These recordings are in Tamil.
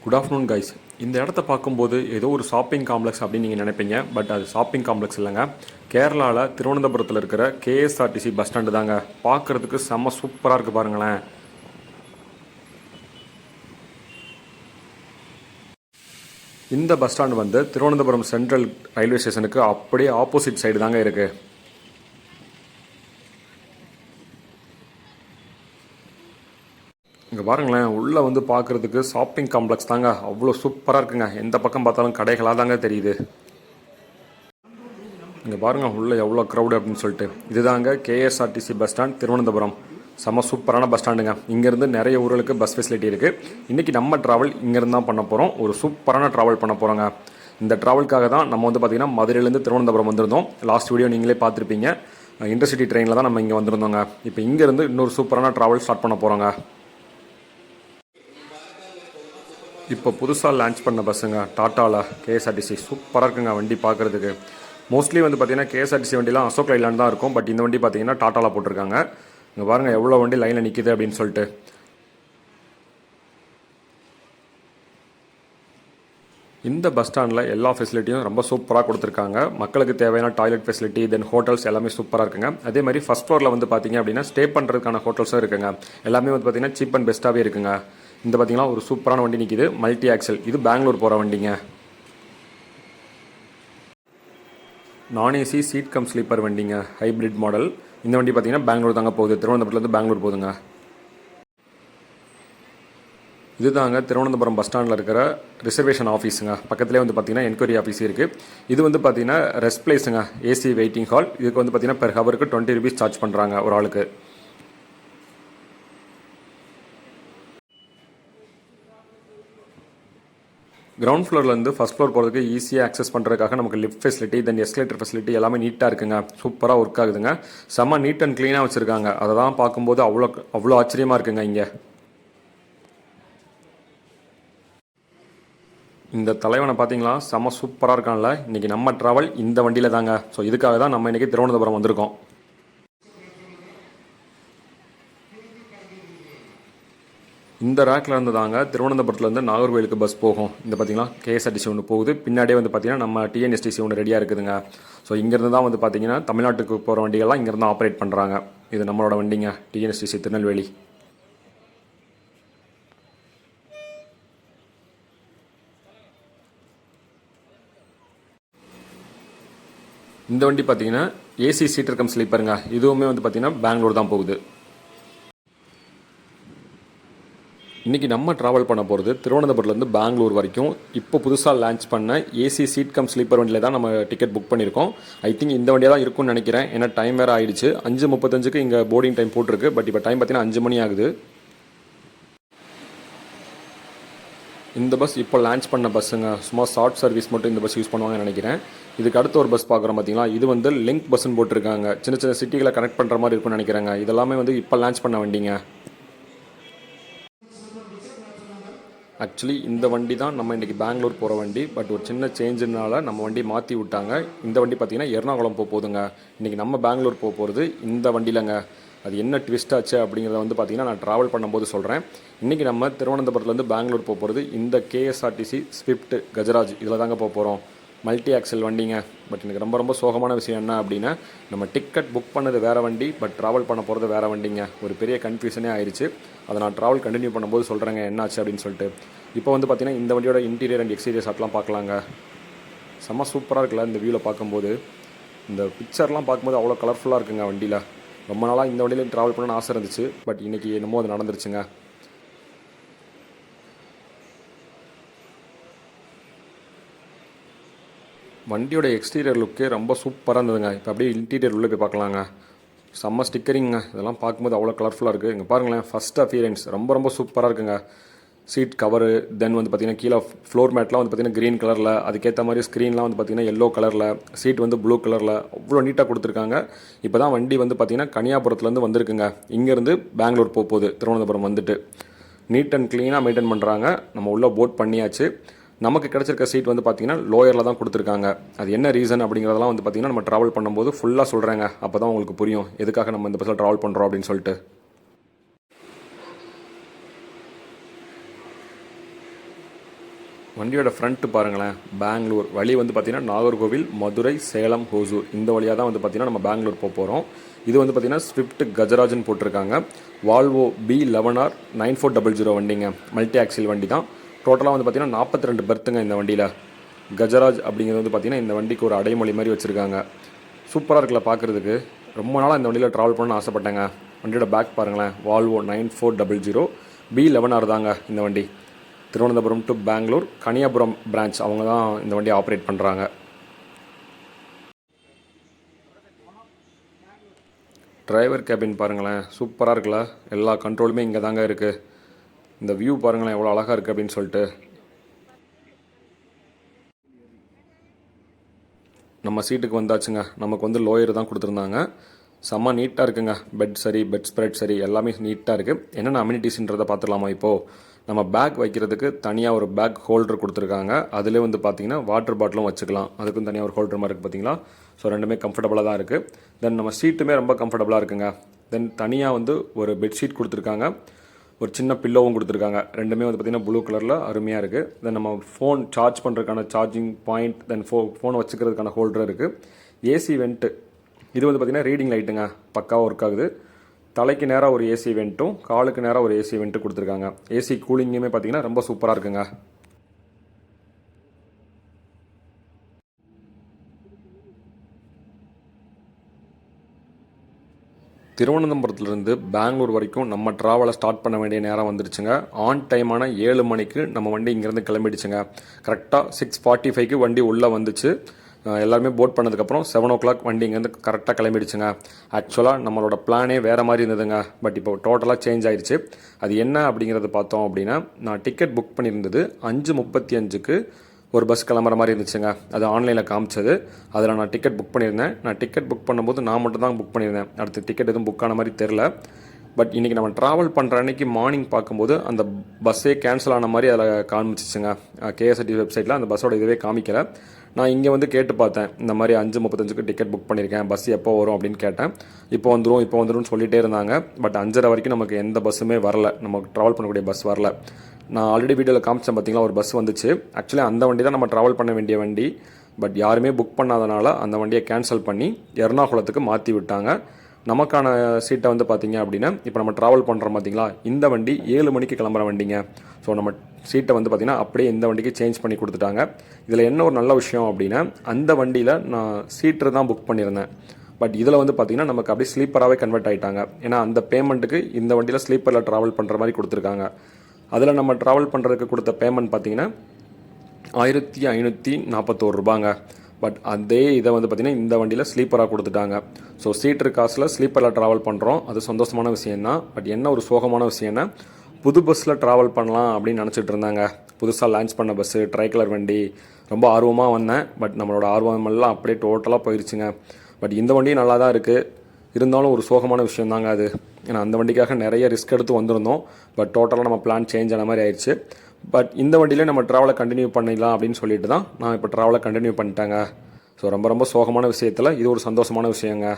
Good afternoon guys. இந்த இடத்த பார்க்கும்போது ஏதோ ஒரு ஷாப்பிங் காம்ப்ளெக்ஸ் அப்படின்னு நீங்கள் நினைப்பீங்க. பட் அது ஷாப்பிங் காம்ப்ளெக்ஸ் இல்லைங்க. கேரளாவில் திருவனந்தபுரத்தில் இருக்கிற கேஎஸ்ஆர்டிசி பஸ் ஸ்டாண்டு தாங்க. பார்க்குறதுக்கு செம்ம சூப்பராக இருக்குது பாருங்களேன். இந்த பஸ் ஸ்டாண்டு வந்து திருவனந்தபுரம் சென்ட்ரல் ரயில்வே ஸ்டேஷனுக்கு அப்படியே ஆப்போசிட் சைடு தாங்க இருக்குது. இங்கே பாருங்களேன், உள்ளே வந்து பார்க்குறதுக்கு ஷாப்பிங் காம்ப்ளெக்ஸ் தாங்க. அவ்வளோ சூப்பராக இருக்குங்க. எந்த பக்கம் பார்த்தாலும் கடைகளாக தாங்க தெரியுது. இங்கே பாருங்கள் உள்ளே எவ்வளோ க்ரௌடு அப்படின்னு சொல்லிட்டு. இதுதாங்க கேஎஸ்ஆர்டிசி பஸ் ஸ்டாண்ட் திருவனந்தபுரம். செம்ம சூப்பரான பஸ் ஸ்டாண்டுங்க. இங்கேருந்து நிறைய ஊர்களுக்கு பஸ் ஃபெசிலிட்டி இருக்குது. இன்றைக்கி நம்ம ட்ராவல் இங்கேருந்து தான் பண்ண போகிறோம். ஒரு சூப்பரான ட்ராவல் பண்ண போகிறோங்க. இந்த ட்ராவலுக்காக தான் நம்ம வந்து பார்த்திங்கன்னா மதுரையிலேருந்து திருவனந்தபுரம் வந்திருந்தோம். லாஸ்ட் வீடியோ நீங்களே பார்த்துருப்பீங்க. இன்டர்சிட்டி ட்ரெயினில் தான் நம்ம இங்கே வந்திருந்தோங்க. இப்போ இங்கேருந்து இன்னொரு சூப்பரான ட்ராவல் ஸ்டார்ட் பண்ண போகிறோங்க. இப்போ புதுசாக லான்ச் பண்ண பஸ்ஸுங்க டாட்டாவில் கேஎஸ்ஆர்டிசி. சூப்பராக இருக்குங்க வண்டி பார்க்குறதுக்கு. மோஸ்ட்லி வந்து பார்த்திங்கன்னா கேஎஸ்ஆர்டிசி வண்டிலாம் அசோக் லைலாண்ட் தான் இருக்கும். பட் இந்த வண்டி பார்த்திங்கன்னா டாட்டாவில் போட்டிருக்காங்க. இங்கே பாருங்கள் எவ்வளோ வண்டி லைனில் நிற்கிது அப்படின்னு சொல்லிட்டு. இந்த பஸ் ஸ்டாண்டில் எல்லா ஃபெசிலிட்டியும் ரொம்ப சூப்பராக கொடுத்துருக்காங்க. மக்களுக்கு தேவையான டாய்லெட் ஃபெசிலிட்டி, தென் ஹோட்டல்ஸ் எல்லாமே சூப்பராக இருக்குங்க. அதே மாதிரி ஃபஸ்ட் ஃப்ளோரில் வந்து பார்த்திங்க அப்படின்னா ஸ்டே பண்ணுறதுக்கான ஹோட்டல்ஸும் இருக்குங்க. எல்லாமே வந்து பார்த்திங்கன்னா சீப் அண்ட் பெஸ்ட்டாகவே இருக்குங்க. இந்த பார்த்திங்கன்னா ஒரு சூப்பரான வண்டி நிற்கிது, மல்டி ஆக்சல். இது பெங்களூர் போகிற வண்டிங்க. நான் ஏசி சீட் கம் ஸ்லீப்பர் வண்டிங்க, ஹைப்ரிட் மாடல். இந்த வண்டி பார்த்திங்கன்னா பெங்களூர் தாங்க போகுது. திருவனந்தபுரத்துலேருந்து பெங்களூர் போகுதுங்க. இது தாங்க திருவனந்தபுரம் பஸ் ஸ்டாண்டில் இருக்கிற ரிசர்வேஷன் ஆஃபீஸுங்க. பக்கத்துலேயே வந்து பார்த்திங்கன்னா என்கொயரி ஆஃபீஸ் இருக்குது. இது வந்து பார்த்திங்கன்னா ரெஸ்ட் பிளேஸுங்க, ஏசி வெயிட்டிங் ஹால். இதுக்கு வந்து பார்த்திங்கன்னா பெர் ஹவருக்கு 20 rupees சார்ஜ் பண்ணுறாங்க ஒரு ஆளுக்கு. கிரவுண்ட் ஃப்ளோர்லேருந்து ஃபஸ்ட் ஃப்ளோர் போகிறதுக்கு ஈஸியாக ஆக்சஸ் பண்ணுறதுக்காக நமக்கு லிஃப்ட் ஃபெசிலிட்டி, தென் எஸ்கலேட்டர் ஃபெசிலிட்டி எல்லாமே நீட்டாக இருக்குங்க. சூப்பராக ஒர்க் ஆகுதுங்க. செம்ம நீட் அண்ட் க்ளீனாக வச்சுருக்காங்க. அதை தான் பார்க்கும்போது அவ்வளோ ஆச்சரியமாக இருக்குங்க. இங்கே இந்த தலைவனை பார்த்தீங்களா, செம்ம சூப்பராக இருக்கான்ல. இன்றைக்கி நம்ம ட்ராவல் இந்த வண்டியில் தாங்க. ஸோ இதுக்காக தான் நம்ம இன்றைக்கி திருவனந்தபுரம் வந்திருக்கோம். இந்த ரேக்கில் இருந்து தாங்க திருவனந்தபுரத்துலேருந்து நாகர்கோவிலுக்கு பஸ் போகும். இந்த பார்த்திங்கன்னா கேஎஸ்ஆர்டிசி ஒன்று போகுது. பின்னாடியே வந்து பார்த்திங்கன்னா நம்ம டிஎன்எஸ்டிசி ஒன்று ரெடியாக இருக்குதுங்க. ஸோ இங்கேருந்து தான் வந்து பார்த்திங்கன்னா தமிழ்நாட்டுக்கு போகிற வண்டிகள்லாம் இங்கேருந்து ஆப்ரேட் பண்ணுறாங்க. இது நம்மளோட வண்டிங்க, டிஎன்எஸ்டிசி திருநெல்வேலி. இந்த வண்டி பார்த்திங்கன்னா ஏசி சீட்டர் கம் ஸ்லீப்பருங்க. இதுவுமே வந்து பார்த்திங்கன்னா பெங்களூர் தான் போகுது. இன்றைக்கி நம்ம ட்ராவல் பண்ண போகிறது திருவனந்தபுரத்துலேருந்து பெங்களூர் வரைக்கும். இப்போ புதுசாக லான்ச் பண்ண ஏசி சீட் கம் ஸ்லீப்பர் வண்டியில் தான் நம்ம டிக்கெட் புக் பண்ணியிருக்கோம். ஐ திங்க் இந்த வண்டியாக தான் இருக்கும்னு நினைக்கிறேன். ஏன்னா டைம் வேறு ஆகிடுச்சு. 5:35க்கு இங்கே போர்டிங் டைம் போட்டிருக்கு. பட் இப்போ டைம் பார்த்திங்கன்னா 5 மணி ஆகுது. இந்த பஸ் இப்போ லான்ச் பண்ண பஸ்ஸுங்க. சும்மா ஷார்ட் சர்வீஸ் மட்டும் இந்த பஸ் யூஸ் பண்ணுவாங்கன்னு நினைக்கிறேன். இதுக்கு அடுத்த ஒரு பஸ் பார்க்குறோம் பார்த்தீங்களா, இது வந்து லிங்க் பஸ்ஸுன்னு போட்டிருக்காங்க. சின்ன சின்ன சிட்டிகளை கனெக்ட் பண்ணுற மாதிரி இருக்கும்னு நினைக்கிறேங்க. இதெல்லாமே வந்து இப்போ லான்ச் பண்ண வண்டிங்க. ஆக்சுவலி இந்த வண்டி தான் நம்ம இன்றைக்கி பெங்களூர் போகிற வண்டி. பட் ஒரு சின்ன சேஞ்சுனால நம்ம வண்டி மாற்றி விட்டாங்க. இந்த வண்டி பார்த்திங்கன்னா எர்ணாகுளம் போகுதுங்க. இன்றைக்கி நம்ம பெங்களூர் போகிறது இந்த வண்டியிலங்க. அது என்ன ட்விஸ்ட் ஆச்சு அப்படிங்கிறத வந்து பார்த்திங்கன்னா நான் ட்ராவல் பண்ணும்போது சொல்கிறேன். இன்றைக்கி நம்ம திருவனந்தபுரத்துலேருந்து பெங்களூர் போகிறது இந்த கேஎஸ்ஆர்டிசி ஸ்விஃப்ட் கஜராஜ் இதில் தாங்க போகிறோம். மல்டி ஆக்சல் வண்டிங்க. பட் எனக்கு ரொம்ப ரொம்ப சோகமான விஷயம் என்ன அப்படின்னா, நம்ம டிக்கெட் புக் பண்ணது வேறு வண்டி, பட் ட்ராவல் பண்ண போகிறது வேறு வண்டிங்க. ஒரு பெரிய கன்ஃபியூஷனே ஆயிடுச்சு. அதை நான் ட்ராவல் கண்டினியூ பண்ணும்போது சொல்கிறேங்க என்னாச்சு அப்படின்னு சொல்லிட்டு. இப்போ வந்து பார்த்திங்கன்னா இந்த வண்டியோட இன்டீரியர் அண்ட் எக்ஸ்டீரியர் ஷாட்லாம் பார்க்கலாங்க. செம்ம சூப்பராக இருக்குல்ல இந்த வியூவில் பார்க்கும்போது. இந்த பிக்சர்லாம் பார்க்கும்போது அவ்வளோ கலர்ஃபுல்லாக இருக்குங்க வண்டியில். ரொம்ப நாளாக இந்த வண்டியில் ட்ராவல் பண்ணணும்னு ஆசை இருந்துச்சு. பட் இன்றைக்கி என்னமோ அது நடந்துருச்சுங்க. வண்டியோட எக்ஸ்டீரியர் லுக்கே ரொம்ப சூப்பராக இருந்ததுங்க. இப்போ அப்படியே இன்டீரியர் உள்ளே போய் பார்க்கலாங்க. செம்ம ஸ்டிக்கரிங்க. இதெல்லாம் பார்க்கும்போது அவ்வளோ கலர்ஃபுல்லாக இருக்குது. இங்கே பாருங்களேன், ஃபஸ்ட் அப்பியரன்ஸ் ரொம்ப ரொம்ப சூப்பராக இருக்குங்க. சீட் கவரு, தென் வந்து பார்த்திங்கன்னா கீழே ஃப்ளோர் மேட்லாம் வந்து பார்த்திங்கன்னா க்ரீன் கலரில், அதுக்கேற்ற மாதிரி ஸ்க்ரீன்லாம் வந்து பார்த்திங்கன்னா எல்லோ கலரில், சீட் வந்து ப்ளூ கலரில் அவ்வளோ நீட்டாக கொடுத்துருக்காங்க. இப்போ தான் வண்டி வந்து பார்த்திங்கன்னா கன்னியாபுரத்துலேருந்து வந்திருக்குங்க. இங்கேருந்து பெங்களூர் போகுது. திருவனந்தபுரம் வந்துட்டு நீட் அண்ட் க்ளீனாக மெயின்டைன் பண்ணுறாங்க. நம்ம உள்ளே போட் பண்ணியாச்சு. நமக்கு கிடச்சிருக்க சீட் வந்து பார்த்திங்கன்னா லோயரில் தான் கொடுத்துருக்காங்க. அது என்ன ரீசன் அப்படிங்கிறதெல்லாம் வந்து பார்த்திங்கன்னா நம்ம ட்ராவல் பண்ணும்போது ஃபுல்லாக சொல்கிறேங்க. அப்போ தான் உங்களுக்கு புரியும் எதுக்காக நம்ம இந்த பஸ்ஸில் ட்ராவல் பண்ணுறோம் அப்படின்னு சொல்லிட்டு. வண்டியோட ஃப்ரண்ட்டு பாருங்களேன், பெங்களூர் வழி வந்து பார்த்திங்கன்னா நாகர்கோவில், மதுரை, சேலம், ஹோசூர் இந்த வழியாக தான் வந்து பார்த்திங்கன்னா நம்ம பெங்களூர் போகிறோம். இது வந்து பார்த்திங்கன்னா ஸ்விஃப்ட் கஜராஜ்னு போட்டிருக்காங்க. வால்வோ B11R 9400 வண்டிங்க, மல்டி ஆக்சில் வண்டி தான். டோட்டலாக வந்து பார்த்திங்கன்னா 42 பெர்த்துங்க இந்த வண்டியில். கஜராஜ் அப்படிங்கிறது வந்து பார்த்திங்கன்னா இந்த வண்டிக்கு ஒரு அடைமொழி மாதிரி வச்சுருக்காங்க. சூப்பராக இருக்குல்ல பார்க்குறதுக்கு. ரொம்ப நாளாக இந்த வண்டியில் ட்ராவல் பண்ணணும்னு ஆசைப்பட்டேங்க. வண்டியோட பேக் பாருங்களேன், வால்வோ 9400 B11R தாங்க இந்த வண்டி. திருவனந்தபுரம் டு பெங்களூர் கனியாபுரம் பிரான்ச் அவங்க தான் இந்த வண்டியை ஆப்ரேட் பண்ணுறாங்க. டிரைவர் கேபின் பாருங்களேன், சூப்பராக இருக்குல்ல. எல்லா கண்ட்ரோலுமே இங்கே தாங்க இருக்குது. இந்த வியூ பாருங்களேன் எவ்வளோ அழகாக இருக்குது அப்படின்னு சொல்லிட்டு. நம்ம சீட்டுக்கு வந்தாச்சுங்க. நமக்கு வந்து லோயர் தான் கொடுத்துருந்தாங்க. செம்ம நீட்டாக இருக்குங்க. பெட் சரி, பெட் ஸ்ப்ரெட் சரி, எல்லாமே நீட்டாக இருக்குது. என்னென்ன அம்யூனிட்டிஸ்ன்றதை பார்த்துலாமா இப்போது. நம்ம பேக் வைக்கிறதுக்கு தனியாக ஒரு பேக் ஹோல்டர் கொடுத்துருக்காங்க. அதிலே வந்து பார்த்திங்கன்னா வாட்டர் பாட்டிலும் வச்சுக்கலாம். அதுக்கும் தனியாக ஒரு ஹோல்டர் மாதிரி இருக்குது பார்த்தீங்களா. ஸோ ரெண்டுமே கம்ஃபர்டபுளாக தான் இருக்குது. தென் நம்ம சீட்டுமே ரொம்ப கம்ஃபர்டபுளாக இருக்குங்க. தென் தனியாக வந்து ஒரு பெட்ஷீட் கொடுத்துருக்காங்க. ஒரு சின்ன பில்லோவும் கொடுத்துருக்காங்க. ரெண்டுமே வந்து பார்த்திங்கன்னா ப்ளூ கலரில் அருமையாக இருக்குது. தென் நம்ம ஃபோன் சார்ஜ் பண்ணுறதுக்கான சார்ஜிங் பாயிண்ட், தென் ஃபோனை வச்சுக்கிறதுக்கான ஹோல்டர் இருக்குது. ஏசி வெண்ட்டு இது வந்து பார்த்திங்கன்னா ரீடிங் லைட்டுங்க, பக்காவாக ஒர்க் ஆகுது. தலைக்கு நேராக ஒரு ஏசி வெண்ட்டும் காலுக்கு நேராக ஒரு ஏசி வெண்ட்டு கொடுத்துருக்காங்க. ஏசி கூலிங்குமே பார்த்திங்கன்னா ரொம்ப சூப்பராக இருக்குங்க. திருவனந்தபுரத்துலேருந்து பெங்களூர் வரைக்கும் நம்ம ட்ராவலை ஸ்டார்ட் பண்ண வேண்டிய நேரம் வந்துருச்சுங்க. ஆன் டைமான 7 மணிக்கு நம்ம வண்டி இங்கேருந்து கிளம்பிடுச்சுங்க. கரெக்டாக 6:45க்கு வண்டி உள்ளே வந்துச்சு. எல்லாருமே போட் பண்ணதுக்கப்புறம் 7 o'clock வண்டி இங்கேருந்து கரெக்டாக கிளம்பிடுச்சுங்க. ஆக்சுவலாக நம்மளோட பிளானே வேறு மாதிரி இருந்ததுங்க. பட் இப்போ டோட்டலாக சேஞ்ச் ஆயிடுச்சு. அது என்ன அப்படிங்கிறத பார்த்தோம் அப்படின்னா, நான் டிக்கெட் புக் பண்ணியிருந்தது 5:35க்கு ஒரு பஸ் கிளம்புற மாதிரி இருந்துச்சுங்க. அது ஆன்லைனில் காமிச்சது. அதில் நான் டிக்கெட் புக் பண்ணியிருந்தேன். நான் டிக்கெட் புக் பண்ணும்போது நான் மட்டும் தான் புக் பண்ணியிருந்தேன். அடுத்து டிக்கெட் எதுவும் புக் ஆன மாதிரி தெரில. பட் இன்றைக்கி நம்ம ட்ராவல் பண்ணுற அன்றைக்கி மார்னிங் பார்க்கும்போது அந்த பஸ்ஸே கேன்சல் ஆன மாதிரி அதில் காமிச்சிச்சுங்க. கேஎஸ்ஆர்டி வெப்சைட்டில் அந்த பஸ்ஸோட இதுவே காமிக்கலை. நான் இங்கே வந்து கேட்டு பார்த்தேன், இந்த மாதிரி 5:35க்கு டிக்கெட் புக் பண்ணியிருக்கேன், பஸ் எப்போ வரும் அப்படின்னு கேட்டேன். இப்போ வந்துடும் சொல்லிகிட்டே இருந்தாங்க. பட் 5:30 வரைக்கும் நமக்கு எந்த பஸ்ஸுமே வரல, நமக்கு ட்ராவல் பண்ணக்கூடிய பஸ் வரல. நான் ஆல்ரெடி வீடியோவில் காமிச்சேன் பார்த்தீங்களா, ஒரு பஸ் வந்துச்சு. ஆக்சுவலி அந்த வண்டி தான் நம்ம ட்ராவல் பண்ண வேண்டிய வண்டி. பட் யாருமே புக் பண்ணாதனால அந்த வண்டியை கேன்சல் பண்ணி எர்ணாகுளத்துக்கு மாற்றி விட்டாங்க. நமக்கான சீட்டை வந்து பார்த்திங்க அப்படின்னா, இப்போ நம்ம ட்ராவல் பண்ணுறோம் பார்த்தீங்களா, இந்த வண்டி 7 மணிக்கு கிளம்புற வண்டிங்க. ஸோ நம்ம சீட்டை வந்து பார்த்திங்கன்னா அப்படியே இந்த வண்டிக்கு சேஞ்ச் பண்ணி கொடுத்துட்டாங்க. இதில் என்ன ஒரு நல்ல விஷயம் அப்படின்னா, அந்த வண்டியில் நான் சீட்டர் தான் புக் பண்ணியிருந்தேன். பட் இதில் வந்து பார்த்திங்கன்னா நமக்கு அப்படியே ஸ்லீப்பராகவே கன்வெர்ட் ஆகிட்டாங்க. ஏன்னா அந்த பேமெண்ட்டுக்கு இந்த வண்டியில் ஸ்லீப்பரில் ட்ராவல் பண்ணுற மாதிரி கொடுத்துருக்காங்க. அதில் நம்ம ட்ராவல் பண்ணுறதுக்கு கொடுத்த பேமெண்ட் பார்த்திங்கன்னா 1541 ரூபாங்க. பட் அதே இதை வந்து பார்த்திங்கன்னா இந்த வண்டியில் ஸ்லீப்பராக கொடுத்துட்டாங்க. ஸோ சீட்டர் காசில் ஸ்லீப்பரில் ட்ராவல் பண்ணுறோம், அது சந்தோஷமான விஷயந்தான். பட் என்ன ஒரு சோகமான விஷயம்னா, புது பஸ்ஸில் ட்ராவல் பண்ணலாம் அப்படின்னு நினச்சிட்டு இருந்தாங்க. புதுசாக லான்ச் பண்ண பஸ்ஸு, ட்ரை கலர் வண்டி, ரொம்ப ஆர்வமாக வந்தேன். பட் நம்மளோட ஆர்வமெல்லாம் அப்படியே டோட்டலாக போயிடுச்சுங்க. பட் இந்த வண்டியும் நல்லா தான் இருக்குது. இருந்தாலும் ஒரு சோகமான விஷயம் தாங்க அது. ஏன்னா அந்த வண்டிக்காக நிறைய ரிஸ்க் எடுத்து வந்திருந்தோம். பட் டோட்டலாக நம்ம பிளான் சேஞ்ச் ஆன மாதிரி ஆயிடுச்சு. பட் இந்த வண்டியிலே நம்ம ட்ராவலை கண்டினியூ பண்ணிடலாம் அப்படின்னு சொல்லிட்டு தான் நான் இப்போ ட்ராவலை கண்டினியூ பண்ணிட்டேங்க. ஸோ ரொம்ப சோகமான விஷயத்தில் இது ஒரு சந்தோஷமான விஷயங்க.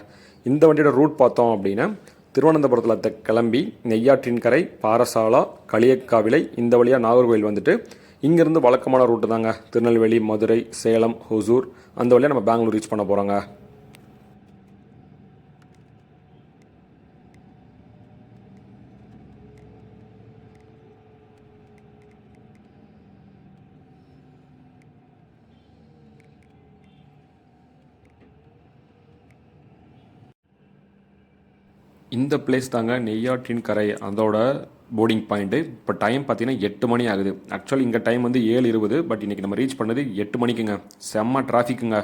இந்த வண்டியோட ரூட் பார்த்தோம் அப்படின்னா, திருவனந்தபுரத்தில் கிளம்பி நெய்யாற்றின்கரை, பாரசாலா, களியக்காவிளை இந்த வழியாக நாகர்கோவில் வந்துட்டு, இங்கேருந்து வழக்கமான ரூட்டு தாங்க திருநெல்வேலி, மதுரை, சேலம், ஹொசூர் அந்த வழியாக நம்ம பெங்களூர் ரீச் பண்ண போகிறோங்க. இந்த பிளேஸ் தாங்க நெய்யாற்றின் கரை, அதோட போர்டிங் பாயிண்ட்டு. இப்போ டைம் பார்த்தீங்கன்னா 8 மணி ஆகுது. ஆக்சுவலி இங்கே டைம் வந்து 7:20. பட் இன்றைக்கி நம்ம ரீச் பண்ணது 8 மணிக்குங்க. செம்ம டிராஃபிக்குங்க.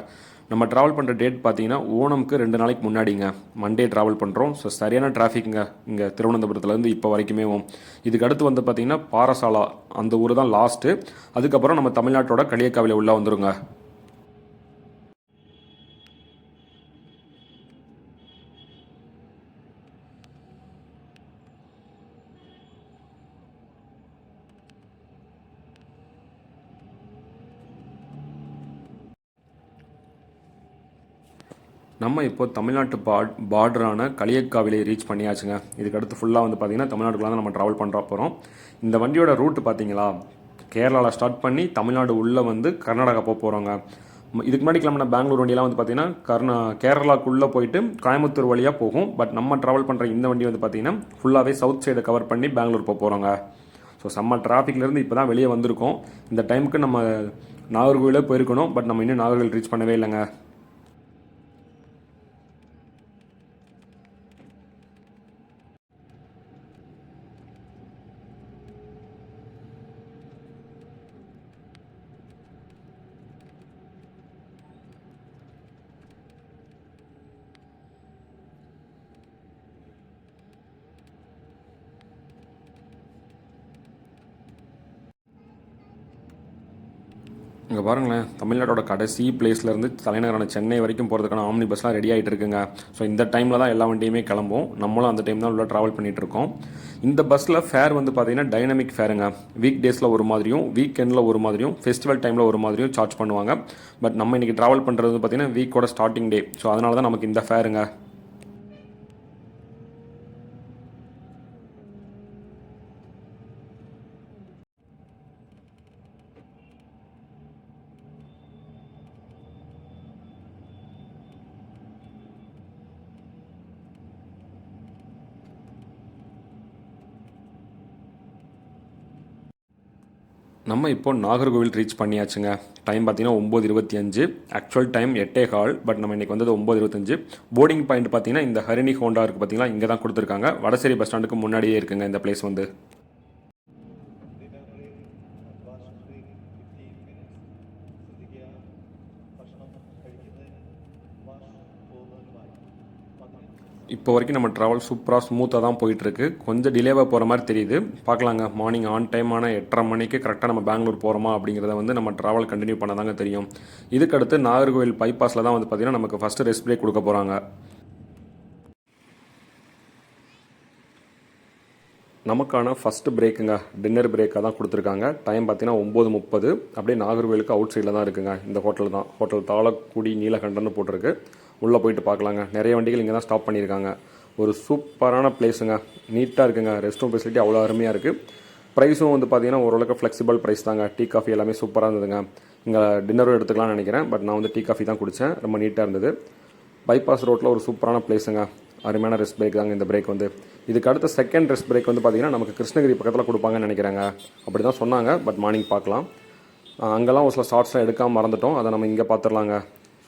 நம்ம ட்ராவல் பண்ணுற டேட் பார்த்தீங்கன்னா ஓணம்க்கு 2 நாளைக்கு முன்னாடிங்க. மண்டே ட்ராவல் பண்ணுறோம். ஸோ சரியான டிராஃபிக்குங்க இங்கே திருவனந்தபுரத்துலேருந்து இப்போ வரைக்குமே. இதுக்கு அடுத்து வந்து பார்த்திங்கன்னா பாரசாலா, அந்த ஊர் தான் லாஸ்ட்டு. அதுக்கப்புறம் நம்ம தமிழ்நாட்டோட களியக்காவில உள்ளே வந்துருங்க. நம்ம இப்போ தமிழ்நாட்டு பார்டரான களியக்காவிலை ரீச் பண்ணியாச்சுங்க. இதுக்கடுத்து ஃபுல்லாக வந்து பார்த்திங்கன்னா தமிழ்நாட்டுக்குள்ள தான் நம்ம ட்ராவல் பண்ணுற போகிறோம். இந்த வண்டியோட ரூட்டு பார்த்தீங்களா, கேரளாவில் ஸ்டார்ட் பண்ணி தமிழ்நாடு உள்ளே வந்து கர்நாடகா போக போகிறோங்க. இதுக்கு முன்னாடி கிளம்பின பெங்களூர் வண்டியெலாம் வந்து பார்த்திங்கன்னா கேரளாக்குள்ளே போயிட்டு கோயம்புத்தூர் வழியாக போகும். பட் நம்ம ட்ராவல் பண்ணுற இந்த வண்டி வந்து பார்த்திங்கன்னா ஃபுல்லாகவே சவுத் சைடை கவர் பண்ணி பெங்களூர் போக போகிறோங்க. ஸோ செம்ம டிராஃபிக்லேருந்து இப்போ தான் வெளியே வந்திருக்கோம். இந்த டைமுக்கு நம்ம நாகர்கோவிலே போயிருக்கணும். பட் நம்ம இன்னும் நாகர்கோவில் ரீச் பண்ணவே இல்லைங்க. இங்கே பாருங்களேன், தமிழ்நாட்டோட கடைசி பிளேஸ்லேருந்து தலைநகரான சென்னை வரைக்கும் போகிறதுக்கான ஆம்னி பஸ்லாம் ரெடி ஆகிட்டு இருக்குங்க. ஸோ இந்த டைமில் தான் எல்லா வண்டியுமே கிளம்பும். நம்மளும் அந்த டைம் தான் உள்ள ட்ராவல் பண்ணிகிட்டு இருக்கோம். இந்த பஸ்ஸில் ஃபேர் வந்து பார்த்தீங்கன்னா டைனமிக் ஃபேருங்க. வீக் டேஸில் ஒரு மாதிரியும், வீக்கெண்டில் ஒரு மாதிரியும், ஃபெஸ்டிவல் டைமில் ஒரு மாதிரியும் சார்ஜ் பண்ணுவாங்க. பட் நம்ம இன்றைக்கி ட்ராவல் பண்ணுறது வந்து பார்த்தீங்கன்னா வீக்கோட ஸ்டார்டிங் டே. ஸோ அதனால தான் நமக்கு இந்த ஃபேருங்க. நம்ம இப்போ நாகர்கோவில் ரீச் பண்ணியாச்சுங்க. டைம் பார்த்தீங்கன்னா 9:25. Actual time 8:15. பட் நம்ம இன்றைக்கி வந்தது 9:25. போர்டிங் பாயிண்ட் பார்த்தீங்கன்னா இந்த ஹரிணி ஹோண்டா இருக்குது பார்த்தீங்களா, இங்கே தான் கொடுத்துருக்காங்க. வடசேரி பஸ் ஸ்டாண்டுக்கு முன்னாடியே இருக்குங்க இந்த பிளேஸ் வந்து. இப்போ வரைக்கும் நம்ம ட்ராவல் சூப்பராக ஸ்மூத்தாக தான் போயிட்டுருக்கு. கொஞ்சம் டிலேவாக போகிற மாதிரி தெரியுது. பார்க்கலாங்க. மார்னிங் ஆன் டைமான 8:30 மணிக்கு கரெக்டாக நம்ம பெங்களூர் போகிறோமா அப்படிங்கிறத வந்து நம்ம ட்ராவல் கண்டினியூ பண்ண தாங்க தெரியும். இதுக்கடுத்து நாகர்கோவில் பைபாஸில் தான் வந்து பார்த்திங்கன்னா நமக்கு ஃபஸ்ட்டு ரெஸ்ட் பிரேக் கொடுக்க போகிறாங்க. நமக்கான ஃபஸ்ட்டு பிரேக்குங்க டின்னர் பிரேக்காக தான் கொடுத்துருக்காங்க. டைம் பார்த்தீங்கன்னா 9:30. அப்படியே நாகர்கோவிலுக்கு அவுட் சைடில் தான் இருக்குங்க. இந்த ஹோட்டல் தான், ஹோட்டல் தாளக்குடி நீலகண்டன்னு போட்டிருக்கு. உள்ளே போயிட்டு பார்க்கலாங்க. நிறைய வண்டிகள் இங்கே தான் ஸ்டாப் பண்ணியிருக்காங்க. ஒரு சூப்பரான பிளேஸுங்க. நீட்டாக இருக்குங்க. ரெஸ்ட் ரூம் ஃபெசிலிட்டி அவ்வளோ அருமையாக இருக்குது. ப்ரைஸும் வந்து பார்த்தீங்கன்னா ஓரளவுக்கு ஃப்ளெக்சிபிள் ப்ரைஸ் தாங்க. டீ காஃபி எல்லாமே சூப்பராக இருந்ததுங்க. இங்கே டின்னரும் எடுத்துக்கலாம்னு நினைக்கிறேன். பட் நான் வந்து டீ காஃபி தான் குடித்தேன். ரொம்ப நீட்டாக இருந்தது. பைபாஸ் ரோட்டில் ஒரு சூப்பரான பிளேஸுங்க. அருமையான ரெஸ்ட் பிரேக் தாங்க இந்த பிரேக் வந்து. இதுக்கு அடுத்த செகண்ட் ரெஸ்ட் பிரேக் வந்து பார்த்திங்கன்னா நமக்கு கிருஷ்ணகிரி பக்கத்தில் கொடுப்பாங்கன்னு நினைக்கிறாங்க. அப்படி தான் சொன்னாங்க. பட் மார்னிங் பார்க்கலாம். அங்கெல்லாம் ஒரு சில ஷார்ட்ஸ்லாம் எடுக்காமல் மறந்துட்டோம். அதை நம்ம இங்கே பார்த்துடலாங்க.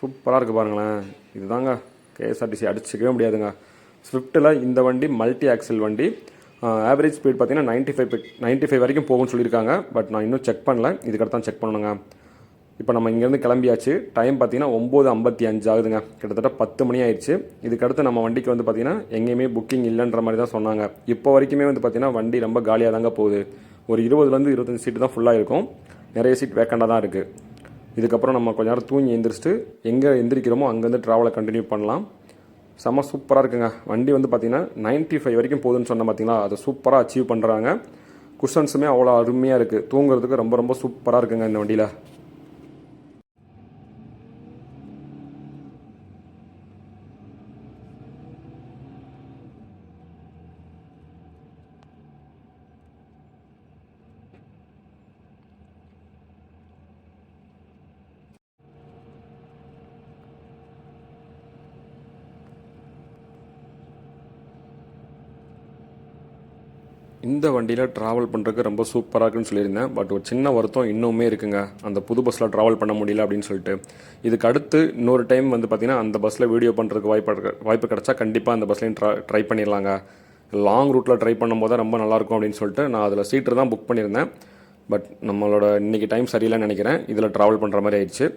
சூப்பராக இருக்குது பாருங்களேன். இதுதாங்க கேஎஸ்ஆர்டிசி அடிச்சிக்கவே முடியாதுங்க. ஸ்விஃப்ட்டில் இந்த வண்டி மல்டி ஆக்சல் வண்டி. ஆவரேஜ் ஸ்பீட் பார்த்தீங்கன்னா 95 வரைக்கும் போகும்னு சொல்லியிருக்காங்க. பட் நான் இன்னும் செக் பண்ணல. இதுக்கடுத்து தான் செக் பண்ணணுங்க. இப்போ நம்ம இங்கேருந்து கிளம்பியாச்சு. டைம் பார்த்தீங்கன்னா 9:55 ஆகுதுங்க. கிட்டத்தட்ட 10 மணி ஆயிடுச்சு. இதுக்கடுத்து நம்ம வண்டிக்கு வந்து பார்த்திங்கன்னா எங்கேயுமே புக்கிங் இல்லைன்ற மாதிரி தான் சொன்னாங்க. இப்போ வரைக்குமே வந்து பார்த்திங்கன்னா வண்டி ரொம்ப காலியாக தாங்க போகுது. ஒரு 20 to 25 சீட்டு தான் ஃபுல்லாக இருக்கும். நிறைய சீட் வேக்கண்டாக தான் இருக்குது. இதுக்கப்புறம் நம்ம கொஞ்ச நேரம் தூங்கி எந்திரிச்சிட்டு எங்கே எந்திரிக்கிறோமோ அங்கேருந்து ட்ராவலை கண்டினியூ பண்ணலாம். செம்ம சூப்பராக இருக்குங்க. வண்டி வந்து பார்த்திங்கன்னா 95 வரைக்கும் போகுதுன்னு சொன்னால் பார்த்தீங்களா, அதை சூப்பராக அச்சீவ் பண்ணுறாங்க. குஷன்ஸுமே அவ்வளோ அருமையாக இருக்குது. தூங்குறதுக்கு ரொம்ப ரொம்ப சூப்பராக இருக்குங்க இந்த வண்டியில். இந்த வண்டியில் ட்ராவல் பண்ணுறதுக்கு ரொம்ப சூப்பராக இருக்குன்னு சொல்லியிருந்தேன். பட் ஒரு சின்ன வருத்தம் இன்னுமே இருக்குங்க. அந்த புது பஸ்ஸில் ட்ராவல் பண்ண முடியல அப்படின்னு சொல்லிட்டு. இதுக்கு அடுத்து இன்னொரு டைம் வந்து பார்த்திங்கன்னா அந்த பஸ்ஸில் வீடியோ பண்ணுறதுக்கு வாய்ப்பு கிடச்சா கண்டிப்பாக அந்த பஸ்லையும் ட்ரை பண்ணிடலாங்க. லாங் ரூட்டில் ட்ரை பண்ணும்போது தான் ரொம்ப நல்லாயிருக்கும் அப்படின்னு சொல்லிட்டு நான் அதில் சீட்டு தான் புக் பண்ணியிருந்தேன். பட் நம்மளோட இன்றைக்கி டைம் சரியில்லைன்னு நினைக்கிறேன். இதில் ட்ராவல் பண்ணுற மாதிரி ஆயிடுச்சு.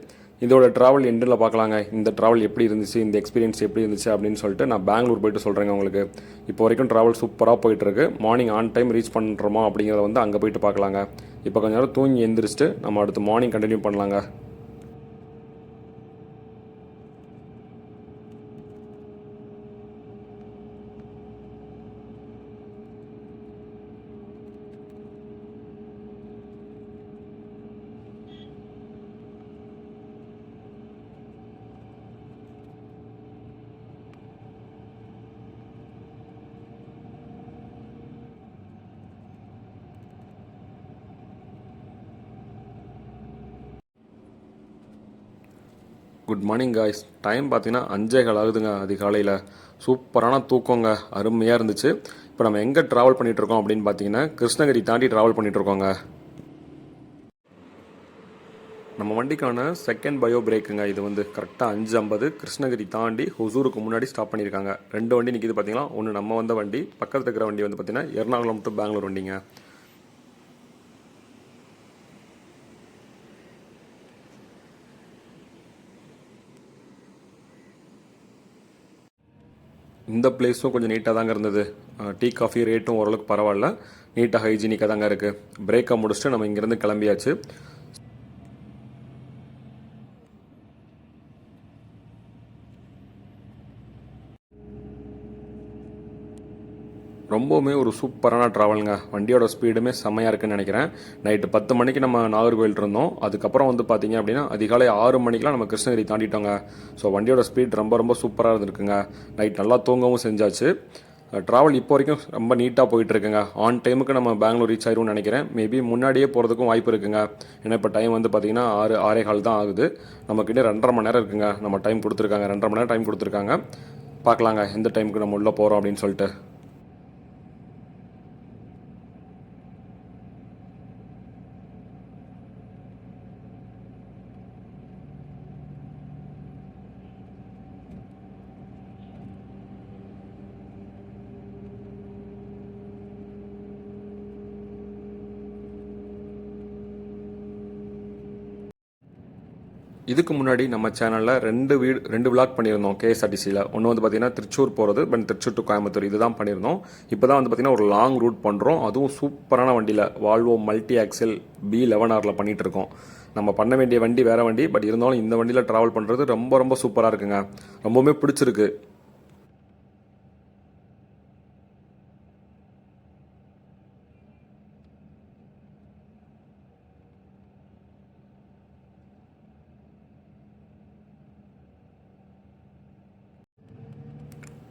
இதோட ட்ராவல் எண்டில் பார்க்கலாங்க. இந்த ட்ராவல் எப்படி இருந்துச்சு, இந்த எக்ஸ்பீரியன்ஸ் எப்படி இருந்துச்சு அப்படின்னு சொல்லிட்டு நான் பெங்களூர் போயிட்டு சொல்கிறேங்க உங்களுக்கு. இப்போ வரைக்கும் ட்ராவல் சூப்பராக போயிட்டுருக்கு. மார்னிங் ஆன் டைம் ரீச் பண்ணுறோமா அப்படிங்கிறத வந்து அங்கே போயிட்டு பார்க்கலாங்க. இப்போ கொஞ்சம் நேரம் தூங்கி எந்திரிச்சிட்டு நம்ம அடுத்து மார்னிங் கண்டினியூ பண்ணலாங்க. Good morning guys. டைம் பார்த்தீங்கன்னா 5:15 ஆகுதுங்க அதிகாலையில். சூப்பரான தூக்கங்க, அருமையாக இருந்துச்சு. இப்போ நம்ம எங்கே ட்ராவல் பண்ணிகிட்ருக்கோம் அப்படின்னு பார்த்தீங்கன்னா கிருஷ்ணகிரி தாண்டி ட்ராவல் பண்ணிகிட்ருக்கோங்க. நம்ம வண்டிக்கான செகண்ட் பயோ பிரேக்குங்க. இது வந்து கரெக்டாக 5:50 கிருஷ்ணகிரி தாண்டி ஹொசூருக்கு முன்னாடி ஸ்டாப் பண்ணியிருக்காங்க. 2 வண்டி நிற்கிது பார்த்தீங்களா. ஒன்று நம்ம வந்த வண்டி, பக்கத்தில் இருக்கிற வண்டி வந்து பார்த்தீங்கன்னா எர்ணாகுளம் டு பெங்களூர் வண்டிங்க. இந்த பிளேஸும் கொஞ்சம் நீட்டாக தாங்க இருந்தது. டீ காஃபி ரேட்டும் ஓரளவுக்கு பரவாயில்ல, நீட்டாக ஹைஜீனிக்காக தாங்க இருக்குது. பிரேக்கை முடிச்சுட்டு நம்ம இங்கேருந்து கிளம்பியாச்சு. ரொம்பவுமே ஒரு சூப்பரான ட்ராவலுங்க. வண்டியோட ஸ்பீடுமே செம்மையாக இருக்குன்னு நினைக்கிறேன். நைட்டு 10 மணிக்கு நம்ம நாகர்கோவில் இருந்தோம். அதுக்கப்புறம் வந்து பார்த்தீங்க அப்படின்னா அதிகாலை 6 மணிக்கெலாம் நம்ம கிருஷ்ணகிரி தாண்டிட்டோங்க. ஸோ வண்டியோட ஸ்பீட் ரொம்ப ரொம்ப சூப்பராக இருந்திருக்குங்க. நைட் நல்லா தூங்கவும் செஞ்சாச்சு. ட்ராவல் இப்போ வரைக்கும் ரொம்ப நீட்டாக போயிட்டுருக்குங்க. ஆன் டைமுக்கு நம்ம பெங்களூர் ரீச் ஆயிரும்னு நினைக்கிறேன். மேபி முன்னாடியே போகிறதுக்கும் வாய்ப்பு இருக்குங்க. ஏன்னா இப்போ டைம் வந்து பார்த்திங்கன்னா 6:15 தான் ஆகுது. நமக்கிட்டே 2.5 மணி நேரம் இருக்குங்க. நம்ம டைம் கொடுத்துருக்காங்க, 2.5 மணி நேரம் டைம் கொடுத்துருக்காங்க. பார்க்கலாங்க எந்த டைமுக்கு நம்ம உள்ளே போகிறோம் அப்படின்னு சொல்லிட்டு. இதுக்கு முன்னாடி நம்ம சேனலில் ரெண்டு விளாக் பண்ணியிருந்தோம் கேஎஸ்ஆர்டிசியில். ஒன்று வந்து பார்த்திங்கன்னா திருச்சூர் போகிறது, பட் திருச்சூர் டு கோயம்புத்தூர் இதுதான் பண்ணியிருந்தோம். இப்போ தான் வந்து பார்த்திங்கன்னா ஒரு லாங் ரூட் பண்ணுறோம். அதுவும் சூப்பரான வண்டியில் வால்வோ மல்டி ஆக்சல் B11Rல பண்ணிகிட்டு இருக்கோம். நம்ம பண்ண வேண்டிய வண்டி வேறு வண்டி, பட் இருந்தாலும் இந்த வண்டியில் ட்ராவல் பண்ணுறது ரொம்ப ரொம்ப சூப்பராக இருக்குங்க. ரொம்பவுமே பிடிச்சிருக்கு.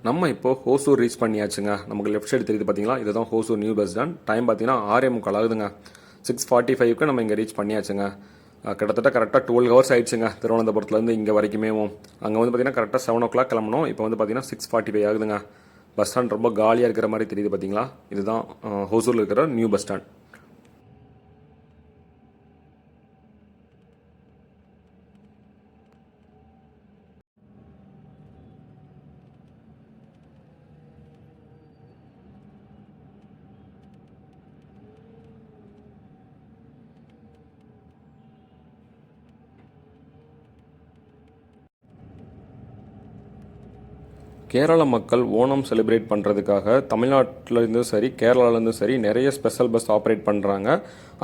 நம்ம இப்போ ஹோசூர் ரீச் பண்ணியாச்சுங்க. நமக்கு லெஃப்ட் சைடு தெரியுது பார்த்தீங்களா, இதுதான் Hosur new bus stand. Time பார்த்தீங்கன்னா 6:45 ஆகுதுங்க. 6:45க்கு நம்ம இங்கே ரீச் பண்ணியாச்சுங்க. கிட்டத்தட்ட கரெக்டாக 12 ஹவர்ஸ் ஆயிடுச்சுங்க திருவனந்தபுரத்துலேருந்து இங்கே வரைக்குமே. அங்கே வந்து பார்த்தீங்கன்னா கரெக்டாக 7 o'clock கிளம்பணும். இப்போ வந்து பார்த்தீங்கன்னா 6:45 ஆகுதுங்க. பஸ் ஸ்டாண்ட் ரொம்ப காலியாக இருக்கிற மாதிரி தெரியுது பார்த்தீங்களா. இதுதான் ஹோசூரில் இருக்கிற நியூ பஸ் ஸ்டாண்ட். கேரள மக்கள் ஓணம் செலிப்ரேட் பண்ணுறதுக்காக தமிழ்நாட்டிலேருந்தும் சரி கேரளாலேருந்தும் சரி நிறைய ஸ்பெஷல் பஸ் ஆப்ரேட் பண்ணுறாங்க.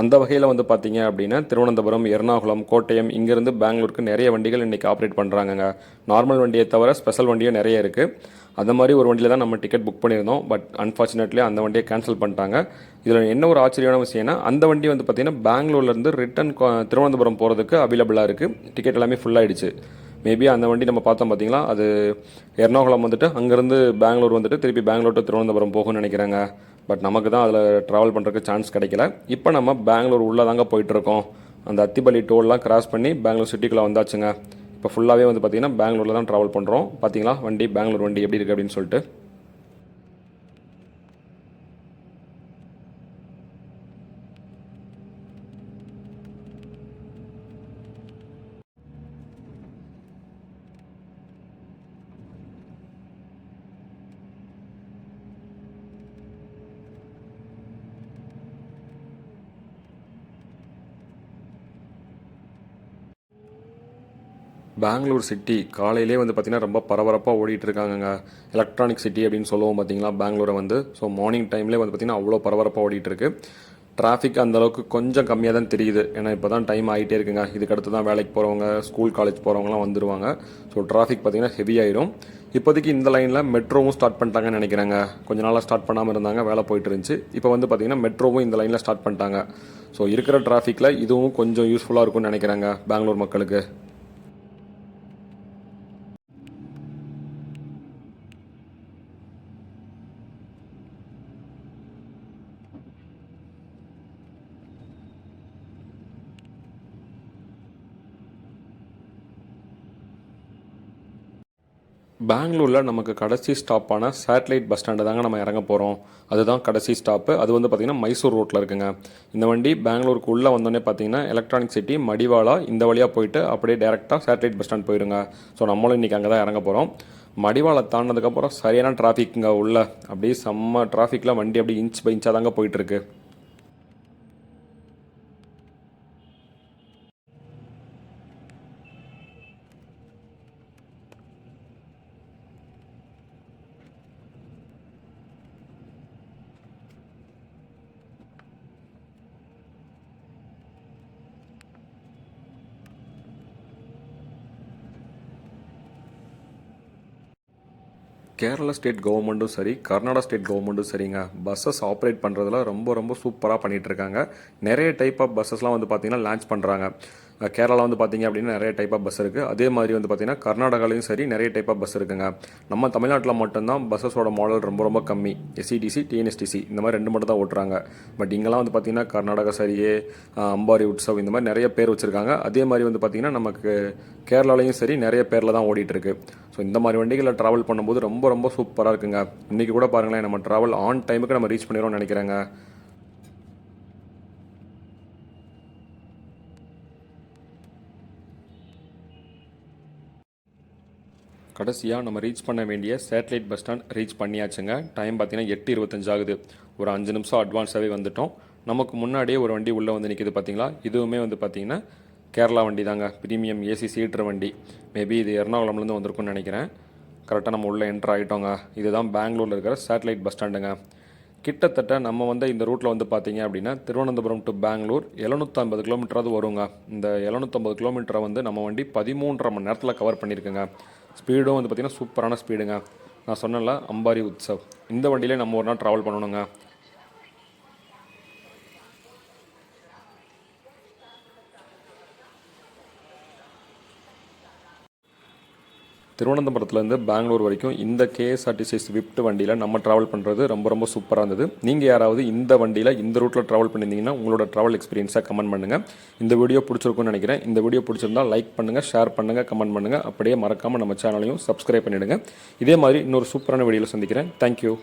அந்த வகையில் வந்து பார்த்தீங்க அப்படின்னா திருவனந்தபுரம், எர்ணாகுளம், கோட்டயம் இங்கேருந்து பெங்களூருக்கு நிறைய வண்டிகள் இன்றைக்கி ஆப்ரேட் பண்ணுறாங்கங்க. நார்மல் வண்டியை தவிர ஸ்பெஷல் வண்டியும் நிறைய இருக்குது. அந்த மாதிரி ஒரு வண்டியில் தான் நம்ம டிக்கெட் புக் பண்ணியிருந்தோம். பட் அன்ஃபார்ச்சுனேட்லி அந்த வண்டியை கேன்சல் பண்ணிட்டாங்க. இதில் என்ன ஒரு ஆச்சரியமான விஷயம்னா அந்த வண்டி வந்து பார்த்திங்கன்னா பெங்களூர்லேருந்து ரிட்டன் திருவனந்தபுரம் போகிறதுக்கு அவைலபிளாக இருக்குது. டிக்கெட் எல்லாமே ஃபுல்லாகிடுச்சு. மேபி அந்த வண்டி நம்ம பார்த்தோம் பார்த்தீங்களா, அது எர்ணாகுளம் வந்துட்டு அங்கேருந்து பெங்களூர் வந்துட்டு திருப்பி பெங்களூர் டு திருவனந்தபுரம் போகும்னு நினைக்கிறேங்க. பட் நமக்கு தான் அதில் ட்ராவல் பண்ணுறதுக்கு சான்ஸ் கிடைக்கல. இப்போ நம்ம பெங்களூர் உள்ளே தாங்க போயிட்டுருக்கோம். அந்த அத்திப்பள்ளி டோல்லாம் கிராஸ் பண்ணி பெங்களூர் சிட்டிக்குள்ளே வந்தாச்சுங்க. இப்போ ஃபுல்லாகவே வந்து பார்த்திங்கன்னா பெங்களூரில் தான் ட்ராவல் பண்ணுறோம். பார்த்தீங்களா வண்டி, பெங்களூர் வண்டி எப்படி இருக்குது அப்படின்னு சொல்லிட்டு. பெங்களூர் சிட்டி காலையிலே வந்து பார்த்திங்கன்னா ரொம்ப பரபரப்பாக ஓடிட்டு இருக்காங்கங்க. எலக்ட்ரானிக் சிட்டி அப்படின்னு சொல்லுவோம் பார்த்தீங்களா பெங்களூரை வந்து. ஸோ மார்னிங் டைம்லேயே வந்து பார்த்திங்கன்னா அவ்வளோ பரபரப்பாக ஓடிட்டு இருக்கு. டிராஃபிக் அந்தளவுக்கு கொஞ்சம் கம்மியாக தான் தெரியுது. ஏன்னா இப்போ தான் டைம் ஆகிட்டே இருக்குங்க. இதுக்கடுத்து தான் வேலைக்கு போகிறவங்க, ஸ்கூல் காலேஜ் போகிறவங்களாம் வந்துடுவாங்க. ஸோ டிராஃபிக் பார்த்திங்கன்னா ஹெவி ஆயிரும். இப்போதைக்கு இந்த லைனில் மெட்ரோவும் ஸ்டார்ட் பண்ணிட்டாங்கன்னு நினைக்கிறேங்க. கொஞ்ச நாளாக ஸ்டார்ட் பண்ணாமல் இருந்தாங்க, வேலை போயிட்டு இருந்துச்சு. இப்போ வந்து பார்த்திங்கன்னா மெட்ரோவும் இந்த லைனில் ஸ்டார்ட் பண்ணிட்டாங்க. ஸோ இருக்கிற டிராஃபிக்கில் இதுவும் கொஞ்சம் யூஸ்ஃபுல்லாக இருக்கும்னு நினைக்கிறாங்க பெங்களூர் மக்களுக்கு. பெங்களூரில் நமக்கு கடைசி ஸ்டாப்பான சேட்டலைட் பஸ் ஸ்டாண்டு தாங்க நம்ம இறங்க போகிறோம். அதுதான் கடைசி ஸ்டாப்பு. அது வந்து பார்த்திங்கன்னா மைசூர் ரோட்டில் இருக்குங்க. இந்த வண்டி பெங்களூருக்கு உள்ளே வந்தோடனே பார்த்தீங்கன்னா எலக்ட்ரானிக் சிட்டி மடிவாலா இந்த வழியாக போயிட்டு அப்படியே டேரெக்டாக சேட்டலைட் பஸ் ஸ்டாண்ட் போயிடுங்க. ஸோ நம்மளும் இன்றைக்கி அங்கே தான் இறங்க போகிறோம். மடிவாலை தாண்டினதுக்கப்புறம் சரியான டிராஃபிக்குங்க உள்ள. அப்படியே செம்ம டிராஃபிக்கில் வண்டி அப்படியே இன்ச் பை இன்ச்சாக தாங்க போயிட்டுருக்கு. கேரளா ஸ்டேட் கவர்மெண்ட்டும் சரி, கர்நாடகா ஸ்டேட் கவர்மெண்ட்டும் சரிங்க, பஸ்ஸஸ் ஆப்ரேட் பண்ணுறதுல ரொம்ப ரொம்ப சூப்பராக பண்ணிகிட்ருக்காங்க. நிறைய டைப் ஆஃப் பஸ்ஸஸ்லாம் வந்து பார்த்திங்கன்னா லான்ச் பண்ணுறாங்க. கேரளா வந்து பார்த்திங்க அப்படின்னா நிறைய டைப் ஆஃப் பஸ் இருக்குது. அதே மாதிரி வந்து பார்த்திங்கன்னா கர்நாடகாலையும் சரி நிறைய டைப் ஆஃப் பஸ் இருக்குங்க. நம்ம தமிழ்நாட்டில் மட்டும்தான் பஸ்ஸஸோட மாடல் ரொம்ப ரொம்ப கம்மி. எஸ்சிடிசி, டிஎன்எஸ்டிசி இந்த மாதிரி 2 மட்டும் தான் ஓட்டுறாங்க. பட் இங்கெல்லாம் வந்து பார்த்திங்கன்னா கர்நாடகா சரியே, அம்பாரி உற்சவ் இந்த மாதிரி நிறைய பேர் வச்சுருக்காங்க. அதே மாதிரி வந்து பார்த்திங்கன்னா நமக்கு கேரளாலையும் சரி நிறைய பேரில் தான் ஓடிட்டுருக்கு. ஸோ இந்த மாதிரி வண்டிகளில் ட்ராவல் பண்ணும்போது ரொம்ப ரொம்ப சூப்பராக இருக்குங்க. இன்றைக்கி கூட பாருங்களேன், நம்ம ட்ராவல் ஆன் டைமுக்கு நம்ம ரீச் பண்ணிடுறோம்னு நினைக்கிறேங்க. கடைசியாக நம்ம ரீச் பண்ண வேண்டிய சேட்டலைட் பஸ் ஸ்டாண்ட் ரீச் பண்ணியாச்சுங்க. டைம் பார்த்தீங்கன்னா 8:25 ஆகுது. ஒரு 5 நிமிஷம் அட்வான்ஸாகவே வந்துட்டோம். நமக்கு முன்னாடியே ஒரு வண்டி உள்ளே வந்து நிற்கிது பார்த்தீங்களா. இதுவுமே வந்து பார்த்திங்கன்னா கேரளா வண்டி தாங்க. ப்ரீமியம் ஏசி சீட்ரு வண்டி. மேபி இது எர்ணாகுளம்லேருந்து வந்திருக்குன்னு நினைக்கிறேன். கரெக்டாக நம்ம உள்ளே என்ட்ரு ஆகிட்டோங்க. இதுதான் பெங்களூரில் இருக்கிற சேட்டலைட் பஸ் ஸ்டாண்டுங்க. கிட்டத்தட்ட நம்ம வந்து இந்த ரூட்டில் வந்து பார்த்தீங்க அப்படின்னா திருவனந்தபுரம் டு பெங்களூர் 750 கிலோமீட்டராவது வருங்க. இந்த 750 கிலோமீட்டரை வந்து நம்ம வண்டி 13.5 மணி நேரத்தில் கவர் பண்ணியிருக்குங்க. ஸ்பீடும் வந்து பார்த்திங்கன்னா சூப்பரான ஸ்பீடுங்க. நான் சொன்னல அம்பாரி உற்சவ், இந்த வண்டியிலே நம்ம ஒரு நாள் ட்ராவல் பண்ணணுங்க. திருவனந்தபுரத்துலேருந்து பெங்களூர் வரைக்கும் இந்த கேஎஸ்ஆர்டிசி ஸ்விஃப்ட் வண்டியில் நம்ம ட்ராவல் பண்ணுறது ரொம்ப ரொம்ப சூப்பராக இருந்தது. நீங்கள் யாராவது இந்த வண்டியில் இந்த ரூட்டில் ட்ராவல் பண்ணியிருந்தீங்கன்னா உங்களோட ட்ராவல் எக்ஸ்பீரியன்ஸாக கமெண்ட் பண்ணுங்கள். இந்த வீடியோ பிடிச்சிருக்குன்னு நினைக்கிறேன். இந்த வீடியோ பிடிச்சிருந்தால் லைக் பண்ணுங்கள், ஷேர் பண்ணுங்கள், கமெண்ட் பண்ணுங்கள். அப்படியே மறக்காமல் நம்ம சேனலையும் சப்ஸ்கிரைப் பண்ணிவிடுங்க. இதே மாதிரி இன்னொரு சூப்பரான வீடியோவில் சந்திக்கிறேன். தேங்க்யூ.